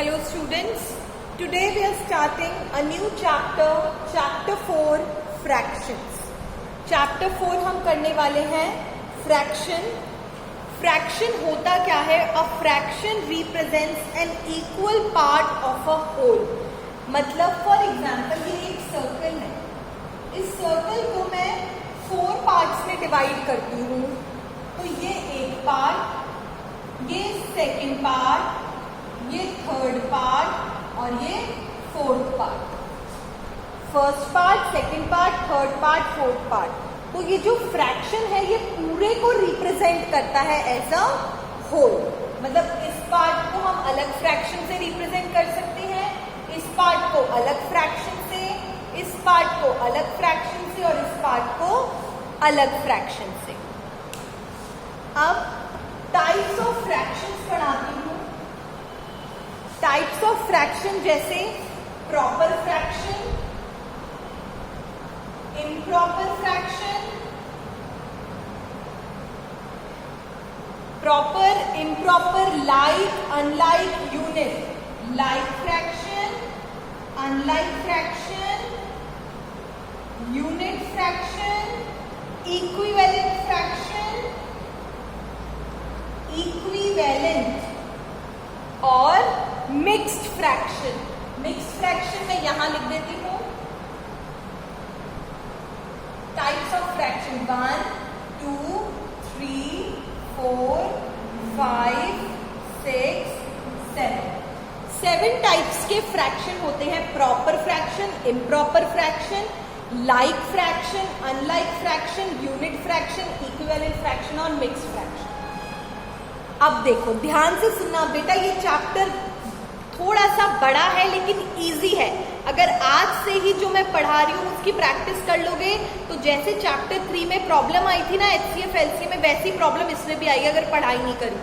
Hello students, today we are starting a new chapter, chapter 4 fractions. Chapter 4 हम करने वाले हैं fraction. Fraction होता क्या है? A fraction represents an equal part of a whole. मतलब for example ये एक circle है, इस circle को मैं 4 parts में divide करती हूँ, तो ये एक part, ये second part, ये थर्ड पार्ट और ये fourth part. First part, second part, third part, fourth part. तो ये जो फ्रैक्शन है ये पूरे को रिप्रेजेंट करता है एज अ होल. मतलब इस पार्ट को हम अलग फ्रैक्शन से रिप्रेजेंट कर सकते हैं, इस पार्ट को अलग फ्रैक्शन से, इस पार्ट को अलग फ्रैक्शन से और इस पार्ट को अलग फ्रैक्शन से. अब टाइप्स ऑफ फ्रैक्शंस पढ़ाती हूँ. टाइप्स ऑफ फ्रैक्शन जैसे proper fraction, improper fraction, proper, improper, like, unlike, unit, like fraction, unlike fraction, unit fraction, equivalent fraction, equivalent और मिक्स्ड फ्रैक्शन. मिक्स्ड फ्रैक्शन मैं यहां लिख देती हूं. Types of fraction 1, 2, 3, 4, 5, 6, 7. 7 टाइप्स के फ्रैक्शन होते हैं. Proper fraction, improper fraction, like fraction, unlike fraction, unit fraction, equivalent fraction और मिक्स्ड फ्रैक्शन. अब देखो ध्यान से सुनना बेटा, ये चैप्टर थोड़ा सा बड़ा है लेकिन इजी है. अगर आज से ही जो मैं पढ़ा रही हूँ उसकी प्रैक्टिस कर लोगे तो जैसे चैप्टर 3 में प्रॉब्लम आई थी ना HCF LCM में, वैसी प्रॉब्लम इसमें भी आएगी अगर पढ़ाई नहीं करी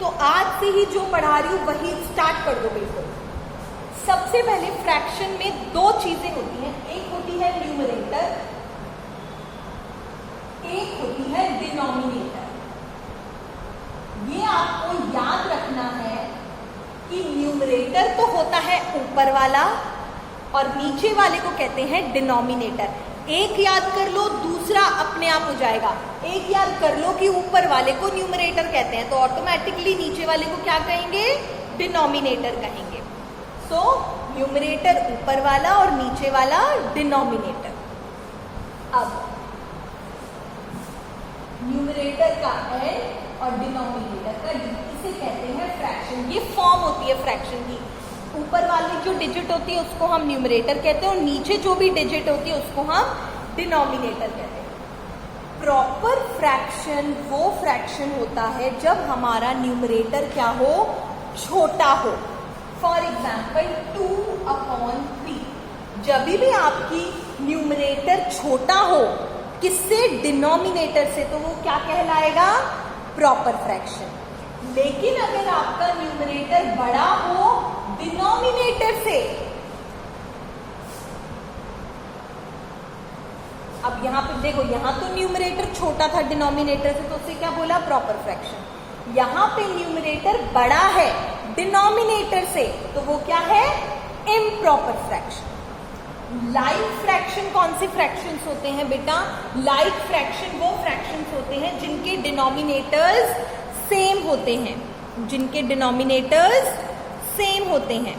तो आज से ही जो पढ़ा रही हूँ वही स्टार्ट कर दो बिल्कुल. सबसे पहले फ्रैक्शन में 2 चीजें होती हैं. एक होती है न्यूमरेटर, एक होती है डिनोमिनेटर. ये आपको याद रखना है कि न्यूमरेटर तो होता है ऊपर वाला और नीचे वाले को कहते हैं डिनोमिनेटर. एक याद कर लो, दूसरा अपने आप हो जाएगा. एक याद कर लो कि ऊपर वाले को न्यूमरेटर कहते हैं तो ऑटोमेटिकली नीचे वाले को क्या कहेंगे? डिनोमिनेटर कहेंगे. सो न्यूमरेटर ऊपर वाला और नीचे वाला डिनोमिनेटर. अब न्यूमरेटर का n और डिनोमिनेटर का d, इसे कहते हैं फ्रैक्शन. ये फॉर्म होती है फ्रैक्शन की. ऊपर वाली जो डिजिट होती है उसको हम न्यूमरेटर कहते हैं और नीचे जो भी डिजिट होती है उसको हम डिनोमिनेटर कहते हैं. प्रॉपर फ्रैक्शन वो फ्रैक्शन होता है जब हमारा न्यूमरेटर क्या हो? छोटा हो. For example 2/3. जब भी आपकी न्यूमरेटर छोटा हो किससे? डिनोमिनेटर से, तो वो क्या कहलाएगा? Proper fraction. लेकिन अगर आपका न्यूमरेटर बड़ा हो डिनोमिनेटर से, अब यहां पे देखो, यहां तो न्यूमरेटर छोटा था डिनोमिनेटर से तो उसे क्या बोला? Proper fraction. यहां पे न्यूमरेटर बड़ा है डिनोमिनेटर से तो वो क्या है? Improper fraction. लाइक फ्रैक्शन कौन से फ्रैक्शंस होते हैं बेटा? लाइक फ्रैक्शन वो फ्रैक्शंस होते हैं जिनके डिनोमिनेटर्स सेम होते हैं, जिनके डिनोमिनेटर्स सेम होते हैं.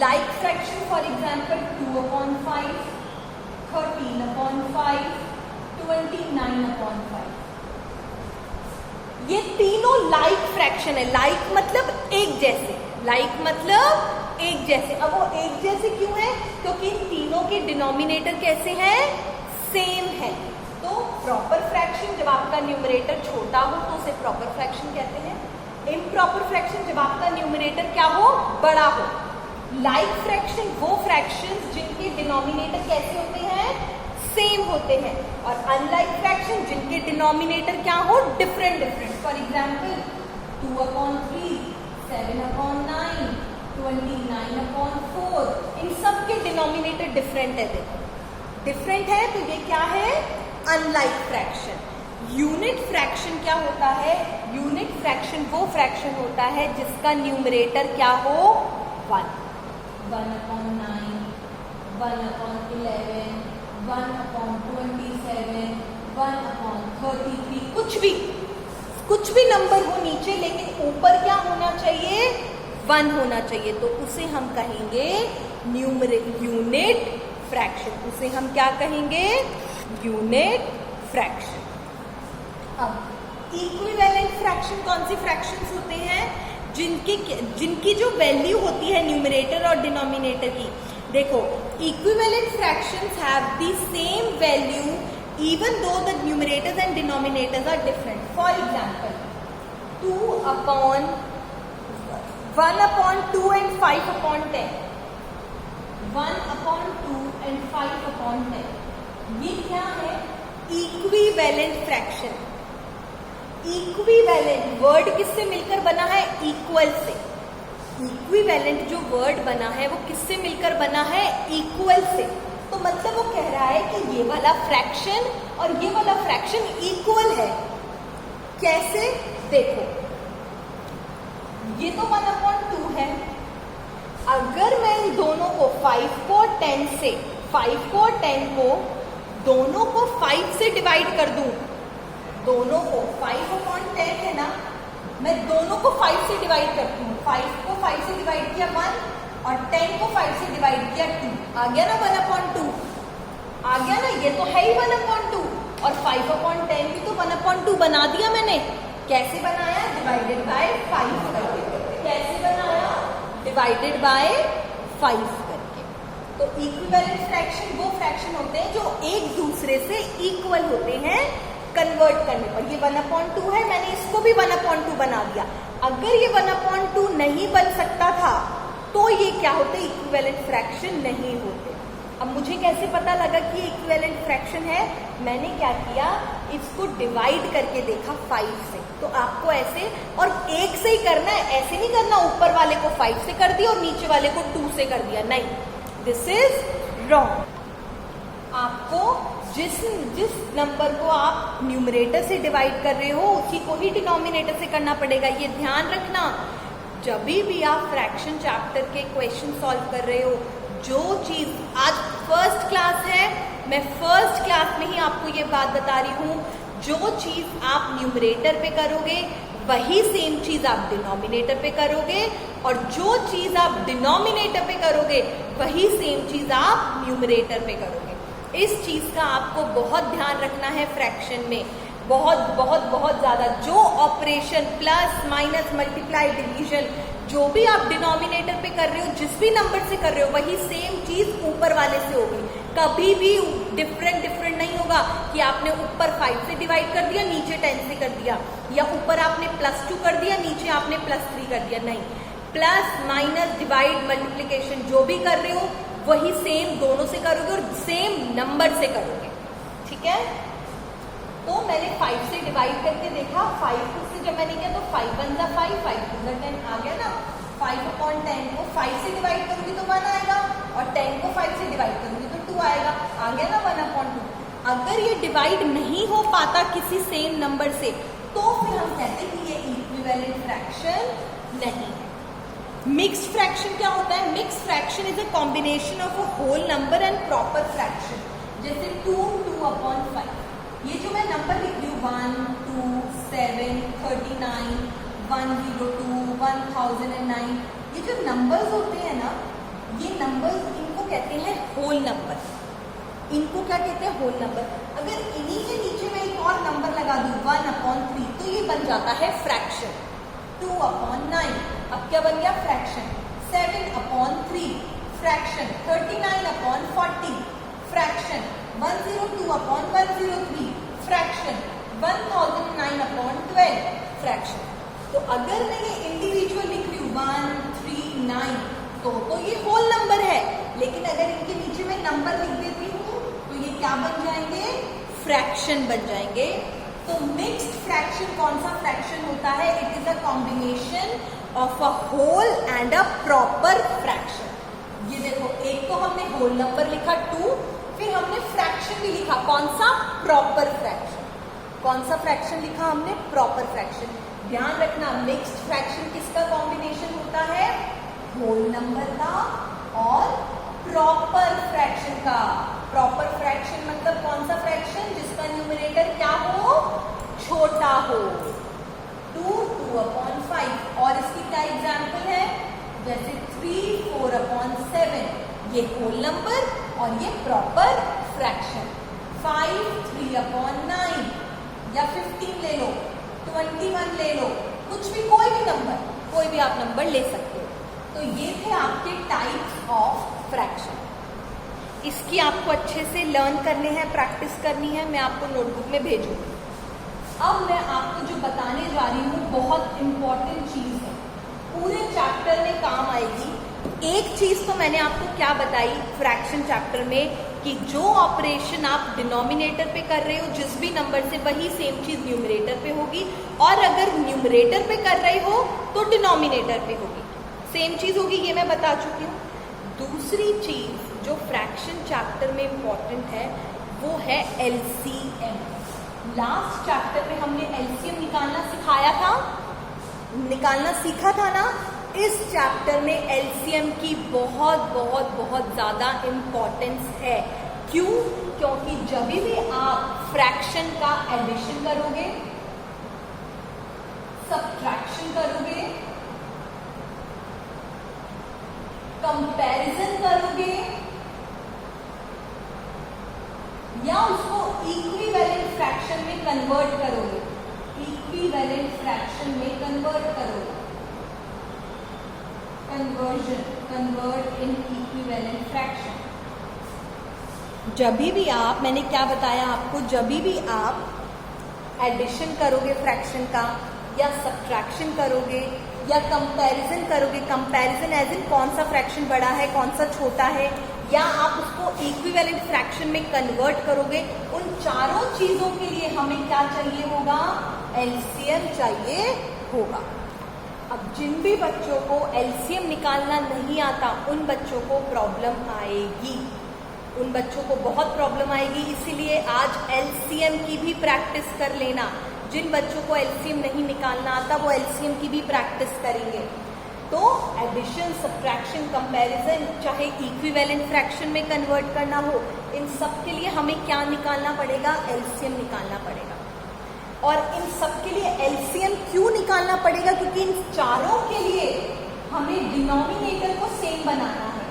Like fraction for example 2/5, 13/5, 29/5. ये तीनों लाइक फ्रैक्शन है. लाइक मतलब एक जैसे, लाइक मतलब एक जैसे. अब वो एक जैसे क्यों है? क्योंकि इन तीनों के डिनोमिनेटर कैसे हैं? सेम है. तो प्रॉपर फ्रैक्शन जब आपका न्यूमरेटर छोटा हो तो उसे प्रॉपर फ्रैक्शन कहते हैं. इम्प्रॉपर फ्रैक्शन जब आपका न्यूमरेटर क्या हो? बड़ा हो. लाइक फ्रैक्शन वो फ्रैक्शंस जिनके डिनोमिनेटर कैसे होते हैं? सेम होते हैं. और अनलाइक फ्रैक्शन जिनके डिनोमिनेटर क्या हो? Different different. For example 2/3, 7/9, 29/4. इन सब के डिनोमिनेटर डिफरेंट है. देखो डिफरेंट है तो ये क्या है? Unlike fraction. यूनिट फ्रैक्शन क्या होता है? यूनिट फ्रैक्शन वो फ्रैक्शन होता है जिसका न्यूमरेटर क्या हो? 1, 1/9, 1/11, 1/27, 1/33, कुछ भी नंबर हो नीचे, लेकिन ऊपर क्या होना चाहिए? 1 होना चाहिए। तो उसे हम कहेंगे यूनिट फ्रैक्शन। उसे हम क्या कहेंगे? Unit fraction. अब इक्विवेलेंट फ्रैक्शन कौन सी फ्रैक्शंस होते हैं? जिनकी जो वैल्यू होती है न्यूमरेटर और डिनोमिनेटर की। देखो, equivalent fractions have the same value even though the numerators and denominators are different. For example, 1/2 and 5/10, 1/2 and 5/10, ये क्या है? Equivalent fraction. इक्विवेलेंट वर्ड किससे मिलकर बना है? इक्वल से। इक्विवेलेंट जो वर्ड बना है वो किससे मिलकर बना है? इक्वल से। तो मतलब वो कह रहा है कि ये वाला फ्रैक्शन और ये वाला फ्रैक्शन इक्वल है। कैसे? देखो, ये तो 1/2 है। अगर मैं इन दोनों को 5 को 10 को दोनों को 5 से डिवाइड कर दूं, दोनों को 5/10 है ना, मैं दोनों को 5 से डिवाइड करती हूँ। 5 को 5 से डिवाइड किया 1 और 10 को 5 से डिवाइड किया 2, आ गया ना 1/2, आ गया ना? ये तो है ही 1/2 और 5/10 भी तो 1/2 बना दिया मैंने। कैसे बनाया? डिवाइडेड बाय 5 करके। कैसे बनाया? डिवाइडेड बाय 5 करके। तो इक्विवेलेंट फ्रैक्शन वो फ्रैक्शन होते हैं जो एक दूसरे से इक्वल होते हैं कन्वर्ट करने पर। ये 1/2 है, मैंने इसको भी 1/2 बना दिया। अगर ये 1/2 नहीं बन सकता था तो ये क्या होते? इक्विवेलेंट फ्रैक्शन नहीं होते। अब मुझे कैसे पता लगा कि ये इक्विवेलेंट फ्रैक्शन है? मैंने क्या किया, इसको डिवाइड करके देखा 5 से। तो आपको ऐसे और 1 से ही करना है, ऐसे नहीं करना ऊपर वाले को 5 से कर दिया और नीचे वाले को 2 से कर दिया। नहीं, दिस इज रॉन्ग। आपको जिस नंबर को आप न्यूमरेटर से डिवाइड कर रहे हो उसी को ही डिनोमिनेटर से करना पड़ेगा। ये ध्यान रखना, जब भी आप फ्रैक्शन चैप्टर के क्वेश्चन सॉल्व कर रहे हो, जो चीज आज फर्स्ट क्लास है, मैं फर्स्ट क्लास में ही आपको ये बात बता रही हूँ, जो चीज आप न्यूमरेटर पे करोगे वही सेम चीज आप डिनोमिनेटर पे करोगे, और जो चीज आप डिनोमिनेटर पे करोगे वही सेम चीज आप न्यूमरेटर पे करोगे। इस चीज का आपको बहुत ध्यान रखना है फ्रैक्शन में, बहुत बहुत बहुत ज्यादा। जो operation plus minus multiply division जो भी आप डिनोमिनेटर पे कर रहे हो, जिस भी नंबर से कर रहे हो, वही सेम चीज ऊपर वाले से होगी। कभी भी डिफरेंट नहीं होगा कि आपने ऊपर 5 से डिवाइड कर दिया, नीचे 10 से कर दिया, या ऊपर आपने +2 कर दिया, नीचे आपने +3 कर दिया। नहीं, प्लस माइनस डिवाइड मल्टीप्लिकेशन जो भी कर रहे हो वही सेम दोनों से करोगे और सेम नंबर से करोगे। ठीक है? तो मैंने 5 से डिवाइड करके देखा, 5 से जब मैंने किया तो 5 1 जा 5, 5 2 जा 10 आ गया ना। 5/10 को 5 से डिवाइड करूंगी तो 1 आएगा, और 10 को 5 से डिवाइड करूंगी तो 2 आएगा, आ गया ना 1/2। अगर ये डिवाइड नहीं हो पाता किसी सेम नंबर से तो फिर हम कहते हैं कि ये इक्विवेलेंट फ्रैक्शन नहीं है। मिक्स्ड फ्रैक्शन क्या होता है? Mixed fraction is a combination of a whole number and proper fraction. जैसे 2/5, ये जो मैं नंबर लिख रही हूँ 1 2 7 39 102 1009, ये जो नंबर्स होते हैं ना, ये नंबर्स, इनको कहते हैं होल नंबर। इनको क्या कहते हैं? Whole number. अगर इन्हीं के नीचे में एक और नंबर लगा दूं 1/3 तो ये बन जाता है फ्रैक्शन। 2/9, अब क्या बन गया? Fraction. 7/3 fraction. 39/40 fraction. 102/103 fraction. 1009/12 fraction. तो अगर मैं ये इंडिविजुअल लिख रही हूँ 1 3 9 तो ये होल नंबर है, लेकिन अगर इनके नीचे में नंबर लिख देती हूँ तो ये क्या बन जाएंगे? फ्रैक्शन बन जाएंगे। तो मिक्स्ड फ्रैक्शन कौन सा फ्रैक्शन होता है? It is a combination of a whole and a proper fraction. ये देखो, एक तो हमने होल नंबर लिखा 2, फिर हमने फ्रैक्शन भी लिखा, कौन सा? Proper fraction. कौन सा फ्रैक्शन लिखा हमने? Proper fraction. ध्यान रखना मिक्स्ड फ्रैक्शन किसका कॉम्बिनेशन होता है? होल नंबर का और प्रॉपर फ्रैक्शन का। प्रॉपर फ्रैक्शन मतलब कौन सा फ्रैक्शन? जिसका न्यूमरेटर क्या हो? छोटा हो। 2, 2/5। और इसकी क्या एग्जाम्पल है? जैसे 3, 4/7। ये होल नंबर और ये प्रॉपर फ्रैक्शन। 5, 3/9 या 15 ले लो, 21 ले लो, कुछ भी, कोई भी नंबर, कोई भी आप नंबर ले सकते हो। तो ये थे आपके टाइप्स ऑफ फ्रैक्शन। इसकी आपको अच्छे से लर्न करने हैं, प्रैक्टिस करनी है, मैं आपको नोटबुक में भेजूंगी। अब मैं आपको जो बताने जा रही हूँ बहुत इंपॉर्टेंट चीज है, पूरे चैप्टर में काम आएगी। एक चीज तो मैंने आपको क्या बताई फ्रैक्शन चैप्टर में, कि जो ऑपरेशन आप डिनोमिनेटर पे कर रहे हो जिस भी नंबर से, वही सेम चीज न्यूमरेटर पे होगी, और अगर न्यूमरेटर पे कर रहे हो तो डिनोमिनेटर पे होगी, सेम चीज होगी, ये मैं बता चुकी हूँ। दूसरी चीज जो फ्रैक्शन चैप्टर में इंपॉर्टेंट है वो है एलसीएम। लास्ट चैप्टर में हमने एलसीएम निकालना सिखाया था, निकालना सीखा था ना। इस चैप्टर में एलसीएम की बहुत बहुत बहुत ज्यादा इंपॉर्टेंस है। क्यों? क्योंकि जब भी आप फ्रैक्शन का एडिशन करोगे, सब्ट्रैक्शन करोगे, कंपैरिजन करोगे, या उसको इक्विवेलेंट फ्रैक्शन में कन्वर्ट करोगे, इक्विवेलेंट फ्रैक्शन में कन्वर्ट करोगे, conversion, convert in equivalent fraction. जब भी आप, मैंने क्या बताया आपको, जब भी आप एडिशन करोगे फ्रैक्शन का, या सब्ट्रैक्शन करोगे, या कंपैरिजन करोगे, कंपैरिजन एज इन कौन सा फ्रैक्शन बड़ा है कौन सा छोटा है, या आप उसको इक्विवेलेंट फ्रैक्शन में कन्वर्ट करोगे, उन चारों चीजों के लिए हमें क्या चाहिए होगा? एलसीएम चाहिए होगा। अब जिन भी बच्चों को एलसीएम निकालना नहीं आता उन बच्चों को प्रॉब्लम आएगी, उन बच्चों को बहुत प्रॉब्लम आएगी। इसीलिए आज एलसीएम की भी प्रैक्टिस कर लेना। जिन बच्चों को एलसीएम नहीं निकालना आता वो एलसीएम की भी प्रैक्टिस करेंगे। तो एडिशन, सब्ट्रैक्शन, कंपैरिजन, चाहे इक्विवेलेंट फ्रैक्शन में कन्वर्ट करना हो, इन सब के लिए हमें क्या निकालना पड़ेगा? एलसीएम निकालना पड़ेगा। और इन सब के लिए एलसीएम क्यों निकालना पड़ेगा? क्योंकि इन चारों के लिए हमें डिनोमिनेटर को सेम बनाना है।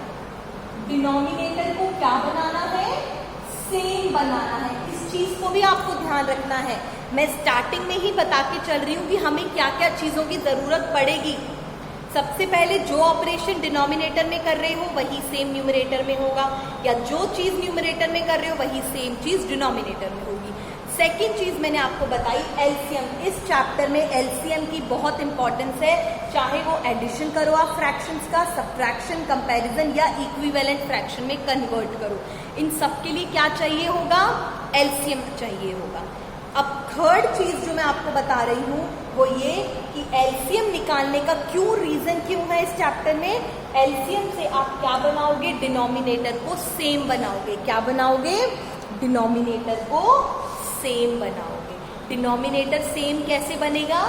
डिनोमिनेटर को क्या बनाना है? सेम बनाना है। इस चीज को भी आपको ध्यान रखना है। मैं स्टार्टिंग में ही बता के चल रही हूँ कि हमें क्या क्या चीजों की जरूरत पड़ेगी। सबसे पहले जो ऑपरेशन डिनोमिनेटर में कर रहे हो वही सेम न्यूमरेटर में होगा, या जो चीज न्यूमरेटर में कर रहे हो वही सेम चीज डिनोमिनेटर में होगी। सेकेंड चीज मैंने आपको बताई एलसीएम। इस चैप्टर में एलसीएम की बहुत इंपॉर्टेंस है, चाहे वो एडिशन करो आप फ्रैक्शंस का, सब्ट्रैक्शन, कंपैरिजन या इक्विवेलेंट फ्रैक्शन में कन्वर्ट करो, इन सब के लिए क्या चाहिए होगा? एलसीएम चाहिए होगा। अब थर्ड चीज जो मैं आपको बता रही हूँ वो ये कि एलसीएम निकालने का क्यों, रीजन क्यों है इस चैप्टर में। एलसीएम से आप क्या बनाओगे? डिनोमिनेटर को सेम बनाओगे। क्या बनाओगे? डिनोमिनेटर को सेम बनाओगे। डिनोमिनेटर सेम कैसे बनेगा?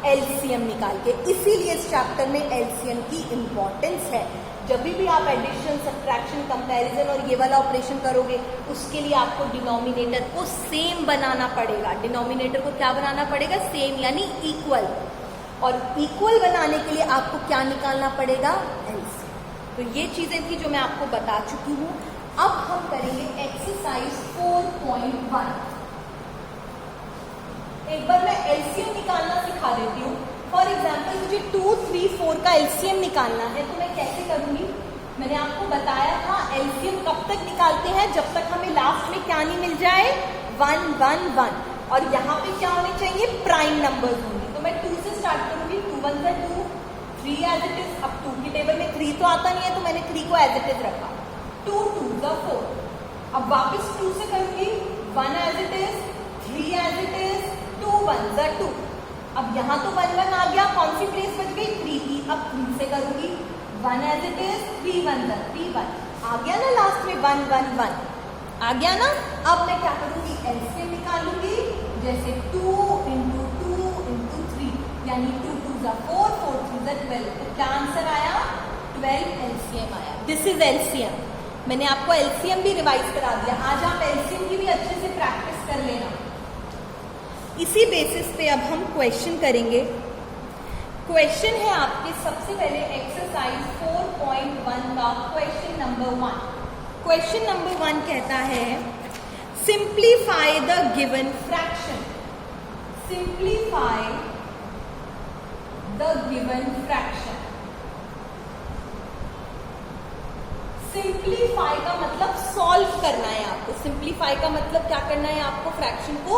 एलसीएम निकाल के। इसीलिए इस चैप्टर में एलसीएम की इंपॉर्टेंस है। जब भी आप एडिशन, सब्ट्रैक्शन, कंपैरिजन और ये वाला ऑपरेशन करोगे उसके लिए आपको डिनोमिनेटर को सेम बनाना पड़ेगा। डिनोमिनेटर को क्या बनाना पड़ेगा? सेम, यानी इक्वल। और इक्वल बनाने के लिए आपको क्या निकालना पड़ेगा? एलसीएम। तो ये चीजें थी जो मैं आपको बता चुकी हूँ। अब हम करेंगे एक्सरसाइज 4.1। एक बार मैं एलसीएम निकालना सिखा देती हूँ। फॉर एग्जाम्पल मुझे 2, 3, 4 का एलसीएम निकालना है तो मैं कैसे करूंगी? मैंने आपको बताया था एलसीएम कब तक निकालते हैं? जब तक हमें लास्ट में क्या नहीं मिल जाए? 1, 1, 1। और यहाँ पे क्या होने चाहिए? प्राइम नंबर्स होंगे। तो मैं 2 से स्टार्ट करूंगी। 2 1 × 2, 3 एज इट इज। अब 2 की टेबल में 3 तो आता नहीं है तो मैंने 3 को एज इट इज रखा। 2 2 × 4। अब वापस 2 से करूंगी। 1 as it is, 3 as it is, 2 1 × 2। अब यहाँ तो 1 1 आ गया, कौन सी प्लेस बच गई? 3 की। अब 3 से करूंगी। 1 एज इट इज, 3 1 × 3 1 आ गया ना, लास्ट में 1 1 1 आ गया ना। अब मैं क्या करूंगी? एलसीएम निकालूंगी। जैसे 2 इंटू 3 यानी 2 2 ज़ा 4, 4 3 ज़ा 12। तो क्या आंसर आया? 12 एलसीएम आया। This is LCM. मैंने आपको एलसीएम भी रिवाइज करा दिया। आज आप एलसीएम की भी अच्छे से प्रैक्टिस कर लेना। इसी बेसिस पे अब हम क्वेश्चन करेंगे। क्वेश्चन है आपके सबसे पहले एक्सरसाइज 4.1 का क्वेश्चन नंबर 1। क्वेश्चन नंबर 1 कहता है simplify the given fraction. Simplify the given fraction. Simplify का मतलब सॉल्व करना है आपको। सिंप्लीफाई का मतलब क्या करना है आपको? फ्रैक्शन को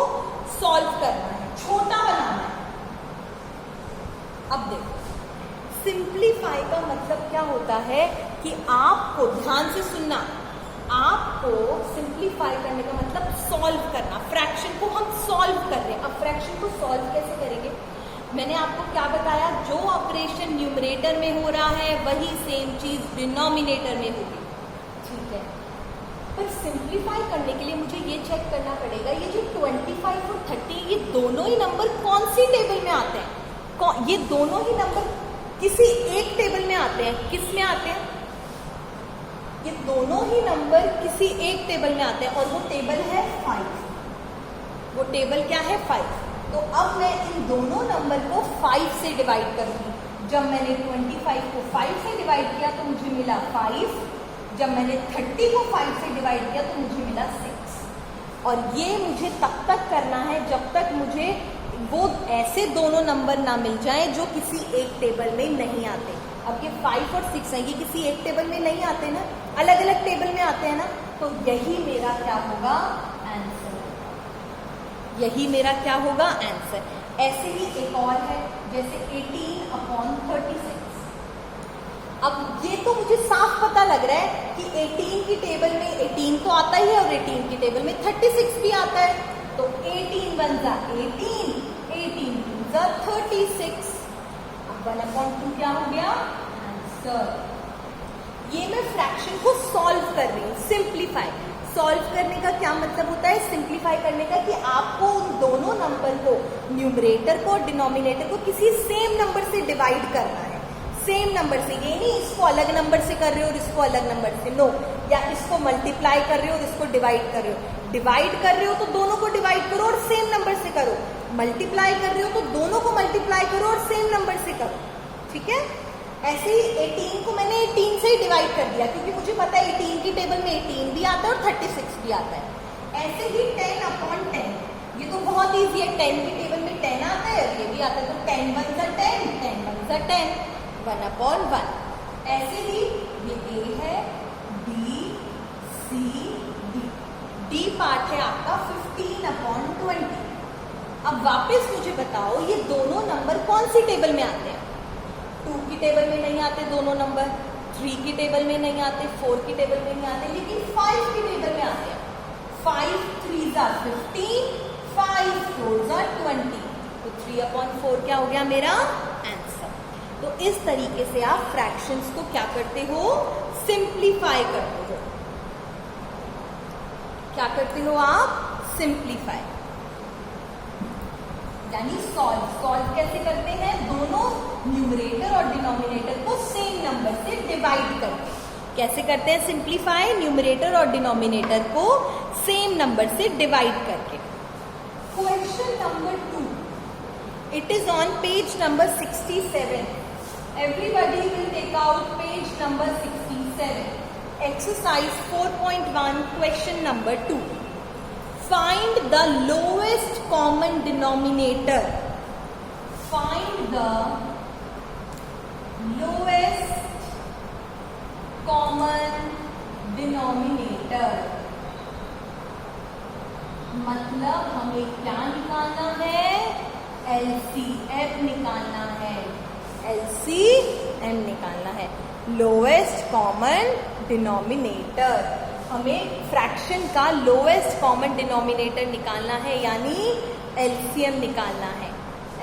सॉल्व करना है, छोटा बनाना है। अब देखो, सिंप्लीफाई का मतलब क्या होता है कि आपको ध्यान से सुनना, आपको सिंप्लीफाई करने का मतलब सॉल्व करना। फ्रैक्शन को हम सॉल्व कर रहे हैं। अब फ्रैक्शन को सॉल्व कैसे करेंगे? मैंने आपको क्या बताया? जो ऑपरेशन न्यूमरेटर में हो रहा है वही सेम चीज डिनोमिनेटर में होगी, ठीक है। पर सिंप्लीफाई करने के लिए मुझे ये चेक करना पड़ेगा, ये जो 25 और 30 ये दोनों ही नंबर कौन सी टेबल में आते हैं? ये दोनों ही नंबर किसी एक टेबल में आते हैं। किस में आते हैं? ये दोनों ही नंबर किसी एक टेबल में आते हैं और वो टेबल है 5। वो टेबल क्या है? 5। तो अब मैं इन दोनों नंबर को 5 से डिवाइड करूंगी। जब मैंने 25 को 5 से डिवाइड किया तो मुझे मिला 5। जब मैंने 30 को 5 से डिवाइड किया तो मुझे मिला 6। और ये मुझे तब तक करना है जब तक मुझे वो ऐसे दोनों नंबर ना मिल जाएं जो किसी एक टेबल में नहीं आते। अब ये 5 और 6 है, ये किसी एक टेबल में नहीं आते ना, अलग अलग टेबल में आते हैं ना। तो यही मेरा क्या होगा? आंसर। यही मेरा क्या होगा? आंसर। ऐसे ही एक और है, जैसे 18/36। अब ये तो मुझे साफ पता लग रहा है कि 18 की टेबल में 18 तो आता ही है और 18 की टेबल में 36 भी आता है। तो 18 बन जा 18, 18 2 36। अब 1/2 क्या हो गया? आंसर। ये मैं फ्रैक्शन को सॉल्व कर रही हूँ, सिंप्लीफाई। सॉल्व करने का क्या मतलब होता है? सिंप्लीफाई करने का कि आपको उन दोनों नंबर को, न्यूमरेटर को और डिनोमिनेटर को, किसी सेम नंबर से डिवाइड करना है। सेम नंबर से, ये नहीं इसको अलग नंबर से कर रहे हो और इसको अलग नंबर से, नो। या इसको मल्टीप्लाई कर रहे हो और इसको डिवाइड कर रहे हो। डिवाइड कर रहे हो तो दोनों को डिवाइड करो और सेम नंबर से करो। मल्टीप्लाई कर रहे हो तो दोनों को मल्टीप्लाई करो और सेम नंबर से करो, ठीक है। ऐसे ही 18 को मैंने 18 से ही डिवाइड कर दिया क्योंकि मुझे पता है 18 की टेबल में 18 भी आता है और 36 भी आता है। ऐसे ही 10/10, ये तो बहुत ईजी है। 10 की टेबल में 10 आता है और ये भी आता है, तो 10 1 ज़ा 10, 10 1 ज़ा 10, 1/1। ऐसे ही ये A है, B, C, D। D part है आपका 15/20। अब वापस मुझे बताओ, ये दोनों नंबर कौन सी टेबल में आते हैं? 2 की टेबल में नहीं आते दोनों नंबर, 3 की टेबल में नहीं आते, 4 की टेबल में नहीं आते, लेकिन 5 की टेबल में आते हैं। 5 3 ज़ा 15, 5 4 ज़ा 20। तो 3/4 क्या हो गया मेरा? आंसर। तो इस तरीके से आप फ्रैक्शंस को क्या करते हो? सिंप्लीफाई करते हो। क्या करते हो आप? सिंप्लीफाई, यानी सॉल्व। सॉल्व कैसे करते हैं? दोनों न्यूमरेटर और डिनोमिनेटर को सेम नंबर से डिवाइड करके। कैसे करते हैं सिंप्लीफाई? न्यूमरेटर और डिनोमिनेटर को सेम नंबर से डिवाइड करके। Question number 2, it is on page number 67। Everybody will take out page number 67। Exercise 4.1 question number 2। Find the lowest common denominator. Find the lowest common denominator. मतलब हमें क्या निकालना है? LCM निकालना है। LCM निकालना है, लोएस्ट कॉमन डिनोमिनेटर। हमें फ्रैक्शन का लोएस्ट कॉमन डिनोमिनेटर निकालना है, यानी एलसीएम निकालना है।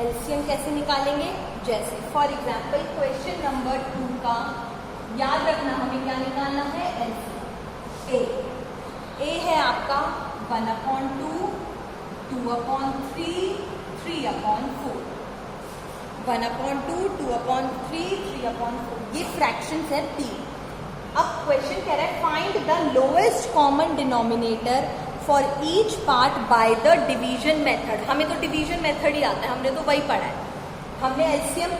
एलसीएम कैसे निकालेंगे? जैसे फॉर एग्जांपल क्वेश्चन नंबर 2 का याद रखना, हमें क्या निकालना है? एलसीएम। ए है आपका 1/2, 2/3, 3/4, 1/2, 2/3, 3/4, ये फ्रैक्शंस है 3। अब क्वेश्चन कह रहा है find the lowest common denominator for each part by the division method. हमें तो डिवीजन मेथड ही आता है, हमने तो वही पढ़ा है, हमने एलसीएम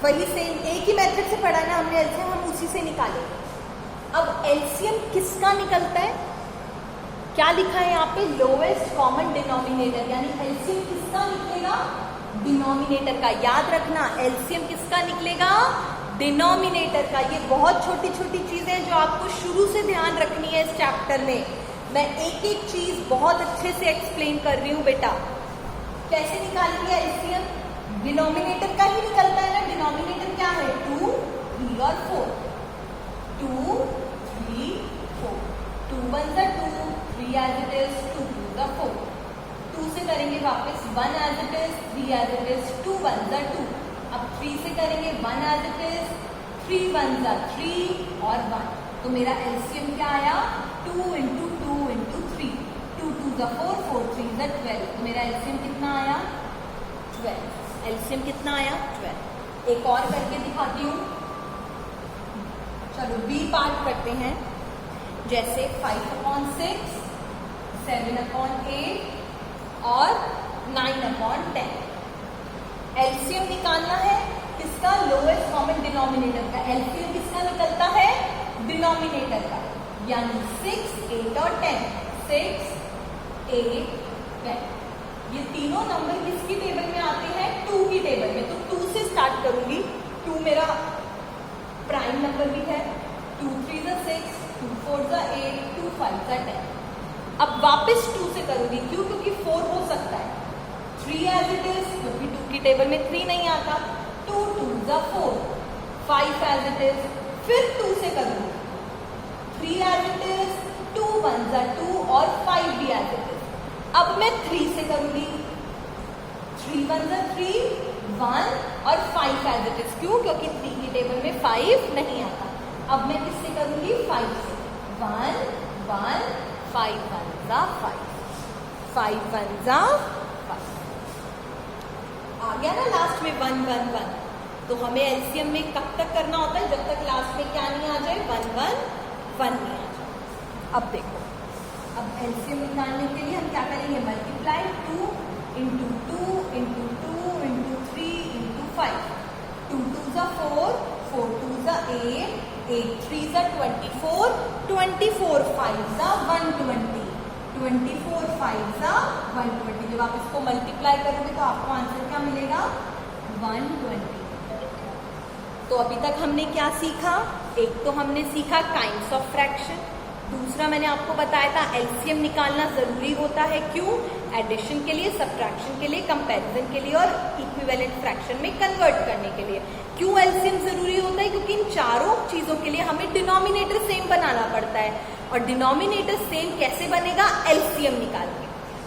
वही से एक ही मेथड से पढ़ा है ना हमने एलसीएम, हम उसी से निकालेंगे। अब एलसीएम किसका निकलता है, क्या लिखा है यहाँ पे, लोएस्ट कॉमन डिनोमिनेटर, यानी एलसीएम किसका निकलेगा, डिनोमिनेटर का। याद रखना एलसीएम किसका निकलेगा, डिनोमिनेटर का। ये बहुत छोटी छोटी चीजें जो आपको शुरू से ध्यान रखनी है इस चैप्टर में। मैं एक एक चीज बहुत अच्छे से एक्सप्लेन कर रही हूँ बेटा। कैसे निकालेंगे एलसीएम, डिनोमिनेटर का ही निकलता है ना। डिनोमिनेटर क्या है, 2, 3 और 4, 2, 3, 4, 2 1 ज़ा 2, 3 एज इट इज, 2 2 ज़ा 4, 2 से करेंगे वापस 1 as it is, 3 as it is, 2 1 ज़ा 2। अब 3 से करेंगे 1 एज इट इज, 3 1 ज़ा 3 और 1। तो मेरा एलसीएम क्या आया, 2 × 2 × 3, 2 2 ज़ा 4, 4 3 ज़ा 12। तो मेरा एलसीएम कितना आया, 12। एलसीएम कितना आया, 12। एक और करके दिखाती हूँ, चलो बी पार्ट करते हैं। जैसे 5/6, 7/8 और 9/10। एलसीएम निकालना है किसका, लोएस्ट कॉमन डिनोमिनेटर का। एलसीएम किसका निकलता है, डिनोमिनेटर का, यानी 6, 8 और 10, 6, 8, 10। ये तीनों नंबर किसकी टेबल में आते हैं, 2 की टेबल में। तो 2 से स्टार्ट करूंगी, 2 मेरा प्राइम नंबर भी है, 2 3 ज़ा 6, 2 4 ज़ा 8, 2 5 ज़ा 10। अब वापस 2 से करूंगी, क्यों, क्योंकि 4 हो सकता है, 3 एज इट इज, क्योंकि 2 की टेबल में 3 नहीं आता, 2 2 ज़ा 4, 5 एज इट इज, फिर 2 से करूंगी, 3 एज इट इज, 2 1 ज़ा 2 और 5 भी एज इट इज। अब मैं 3 से करूंगी, 3 1 ज़ा 3, 1 और 5 एज इट इज, क्यों, क्योंकि 3 की टेबल में 5 नहीं आता। अब मैं किससे करूंगी, 5 से, 1 1, 5 1 ज़ा 5, 5 1 ज़ा 5। आ गया ना लास्ट में 1 1 1। तो हमें एलसीएम में कब तक करना होता है, जब तक लास्ट में क्या नहीं आ जाए, 1 1 1 नहीं आ जाए। अब देखो, अब एलसीएम निकालने के लिए हम क्या करेंगे, मल्टीप्लाई 2 × 2 × 2 × 3 × 5, 2 2 ज़ा 4, 4 2 ज़ा 8, 8 3 ज़ा 24, 24 5 ज़ा 120, 24 5 ज़ा 120। जब आप इसको मल्टीप्लाई करोगे तो आपको आंसर क्या मिलेगा, 120। तो अभी तक हमने क्या सीखा, एक तो हमने सीखा काइंड्स ऑफ फ्रैक्शन, दूसरा मैंने आपको बताया था एलसीएम निकालना जरूरी होता है, क्यों, एडिशन के लिए, सब्ट्रैक्शन के लिए, कंपैरिजन के लिए और इक्विवेलेंट फ्रैक्शन में कन्वर्ट करने के लिए। क्यों एलसीएम जरूरी होता है, क्योंकि इन चारों चीजों के लिए हमें डिनोमिनेटर सेम बनाना पड़ता है, और डिनोमिनेटर सेम कैसे बनेगा, एलसीएम निकाल के।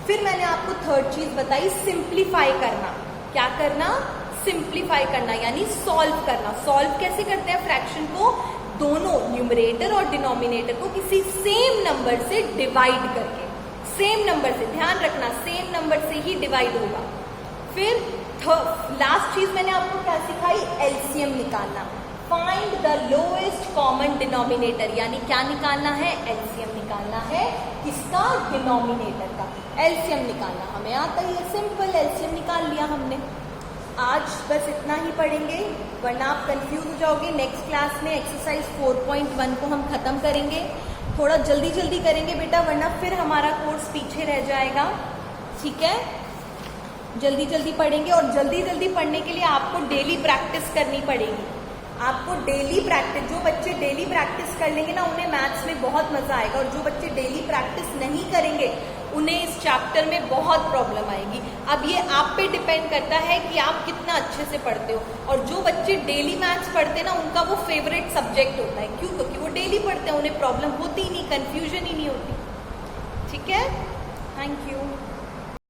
फिर मैंने आपको थर्ड चीज बताई, सिंप्लीफाई करना। क्या करना, सिंप्लीफाई करना, यानी सॉल्व करना। सॉल्व कैसे करते हैं फ्रैक्शन को, दोनों न्यूमरेटर और डिनोमिनेटर को किसी सेम नंबर से डिवाइड करके, सेम नंबर से, ध्यान रखना सेम नंबर से ही डिवाइड होगा। फिर लास्ट चीज मैंने आपको क्या सिखाई, एलसीएम निकालना। Find the lowest common denominator, यानी क्या निकालना है, एलसीएम निकालना है किसका, डिनोमिनेटर का। एलसीएम निकालना हमें आता ही है, सिंपल एलसीएम निकाल लिया हमने। आज बस इतना ही पढ़ेंगे, वरना आप कंफ्यूज हो जाओगे। नेक्स्ट क्लास में एक्सरसाइज 4.1 को हम खत्म करेंगे। थोड़ा जल्दी जल्दी करेंगे बेटा, वरना फिर हमारा कोर्स पीछे रह जाएगा, ठीक है। जल्दी जल्दी पढ़ेंगे, और जल्दी जल्दी पढ़ने के लिए आपको डेली प्रैक्टिस करनी पड़ेगी। आपको डेली प्रैक्टिस, जो बच्चे डेली प्रैक्टिस कर लेंगे ना, उन्हें मैथ्स में बहुत मजा आएगा, और जो बच्चे डेली प्रैक्टिस नहीं करेंगे उन्हें इस चैप्टर में बहुत प्रॉब्लम आएगी। अब ये आप पे डिपेंड करता है कि आप कितना अच्छे से पढ़ते हो, और जो बच्चे डेली मैथ्स पढ़ते हैं ना, उनका वो फेवरेट सब्जेक्ट होता है। क्यों, क्योंकि वो डेली पढ़ते हैं, उन्हें प्रॉब्लम होती ही नहीं, कंफ्यूजन ही नहीं होती, ठीक है। Thank you.